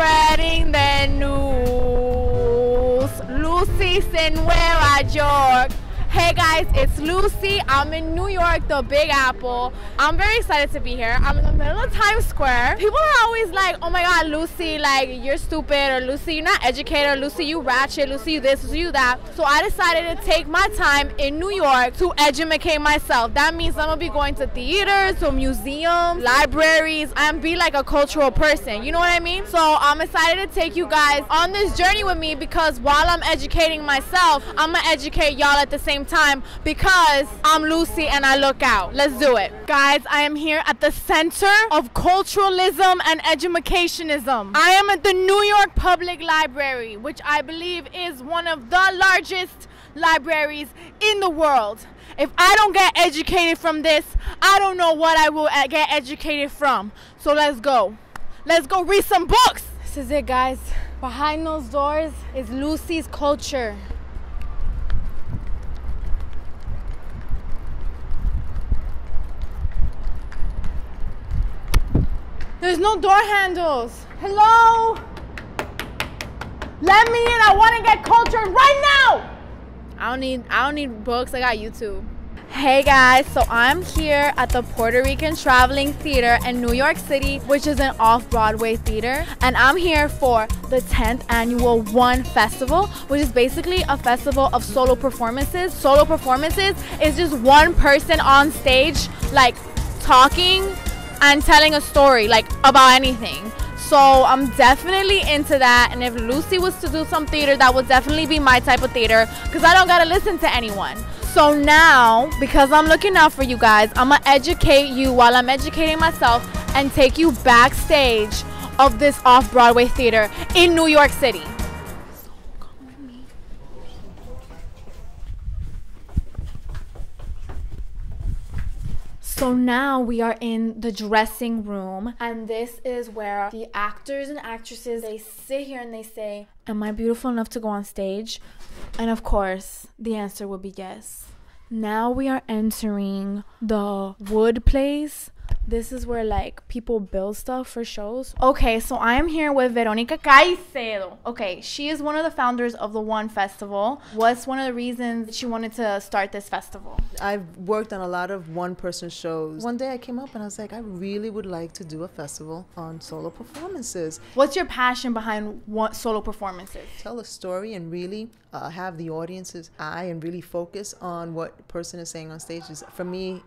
spreading the news. Lucy's in Nueva York. Hey guys, it's Lucy. I'm in New York, the Big Apple. I'm very excited to be here. I'm in the middle of Times Square. People are always like, oh my God, Lucy, like, you're stupid, or Lucy, you're not educated, or Lucy, you ratchet, Lucy, you this, Lucy, you that. So I decided to take my time in New York to educate myself. That means I'm gonna be going to theaters, to museums, libraries, and be like a cultural person. You know what I mean? So I'm excited to take you guys on this journey with me, because while I'm educating myself, I'm gonna educate y'all at the same time, because I'm Lucy and I look out. Let's do it. Guys, I am here at the center of culturalism and educationism. I am at the New York Public Library, which I believe is one of the largest libraries in the world. If I don't get educated from this, I don't know what I will get educated from. So let's go. Let's go read some books. This is it, guys. Behind those doors is Lucy's culture. There's no door handles. Hello? Let me in. I want to get cultured right now. I don't need books. I got YouTube. Hey guys, so I'm here at the Puerto Rican Traveling Theater in New York City, which is an off-Broadway theater. And I'm here for the 10th annual One Festival, which is basically a festival of solo performances. Solo performances is just one person on stage, like, talking and telling a story, like, about anything. So I'm definitely into that, and if Lucy was to do some theater, that would definitely be my type of theater, because I don't gotta listen to anyone. So now, because I'm looking out for you guys, I'm gonna educate you while I'm educating myself and take you backstage of this off-Broadway theater in New York City. So now we are in the dressing room, and this is where the actors and actresses, they sit here and they say, am I beautiful enough to go on stage? And of course, the answer would be yes. Now we are entering the wood place. This is where, like, people build stuff for shows. Okay, so I am here with Veronica Caicedo. Okay, she is one of the founders of the One Festival. What's one of the reasons she wanted to start this festival? I've worked on a lot of one-person shows. One day I came up and I was like, I really would like to do a festival on solo performances. What's your passion behind solo performances? Tell a story and really have the audience's eye and really focus on what the person is saying on stage. Is, for me,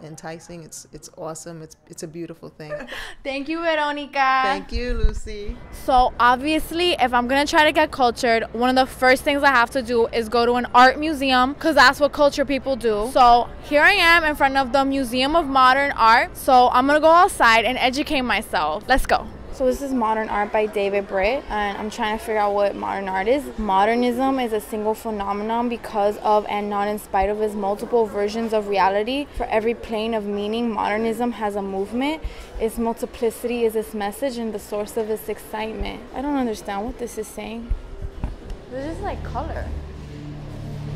enticing. It's awesome. It's a beautiful thing. Thank you, Veronica. Thank you, Lucy. So obviously, if I'm gonna try to get cultured, one of the first things I have to do is go to an art museum, because that's what culture people do. So here I am in front of the Museum of Modern Art. So I'm gonna go outside and educate myself. Let's go. So this is Modern Art by David Bray, and I'm trying to figure out what modern art is. Modernism is a single phenomenon because of and not in spite of its multiple versions of reality. For every plane of meaning, modernism has a movement. Its multiplicity is its message and the source of its excitement. I don't understand what this is saying. This is like color.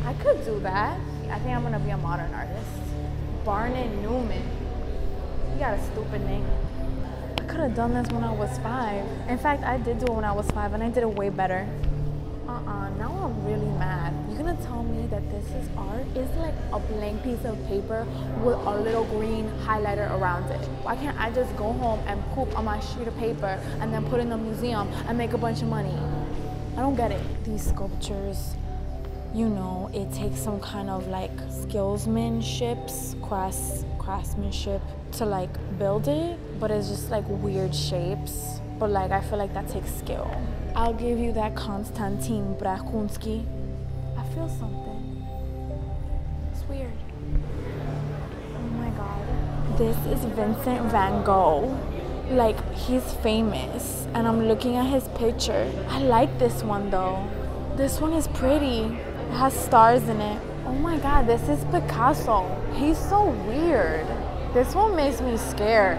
I could do that. I think I'm gonna be a modern artist. Barnett Newman. You got a stupid name. I could have done this when I was 5. In fact, I did do it when I was 5, and I did it way better. Now I'm really mad. You're gonna tell me that this is art? It's like a blank piece of paper with a little green highlighter around it. Why can't I just go home and poop on my sheet of paper and then put it in the museum and make a bunch of money? I don't get it. These sculptures, you know, it takes some kind of like craftsmanship to like build it, but it's just like weird shapes. But like, I feel like that takes skill. I'll give you that Konstantin Brakunsky. I feel something. It's weird. Oh my God. This is Vincent Van Gogh. Like, he's famous, and I'm looking at his picture. I like this one though. This one is pretty. It has stars in it. Oh my God, this is Picasso. He's so weird. This one makes me scared.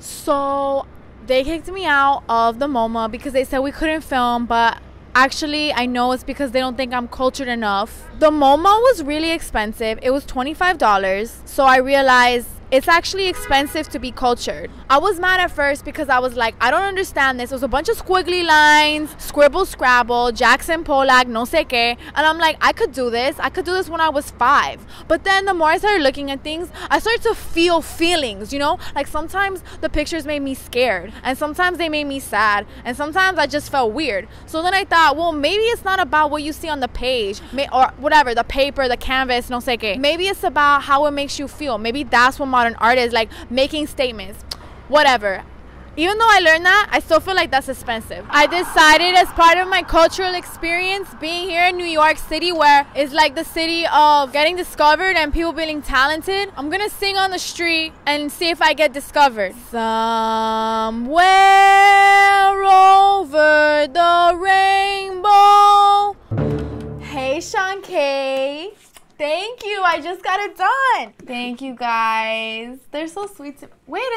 So they kicked me out of the MoMA because they said we couldn't film, but actually I know it's because they don't think I'm cultured enough. The MoMA was really expensive. It was $25. So I realized it's actually expensive to be cultured. I was mad at first because I was like, I don't understand this. It was a bunch of squiggly lines, scribble, scrabble, Jackson Pollock, no sé qué. And I'm like, I could do this. I could do this when I was 5. But then the more I started looking at things, I started to feel feelings, you know? Like sometimes the pictures made me scared, and sometimes they made me sad, and sometimes I just felt weird. So then I thought, well, maybe it's not about what you see on the page or whatever, the paper, the canvas, no sé qué. Maybe it's about how it makes you feel. Maybe that's what modern art is, like making statements, whatever. Even though I learned that, I still feel like that's expensive. I decided as part of my cultural experience being here in New York City, where it's like the city of getting discovered and people being talented, I'm gonna sing on the street and see if I get discovered. Somewhere over the rainbow. Hey, Sean K. Thank you. I just got it done. Thank you, guys. They're so sweet. Wait,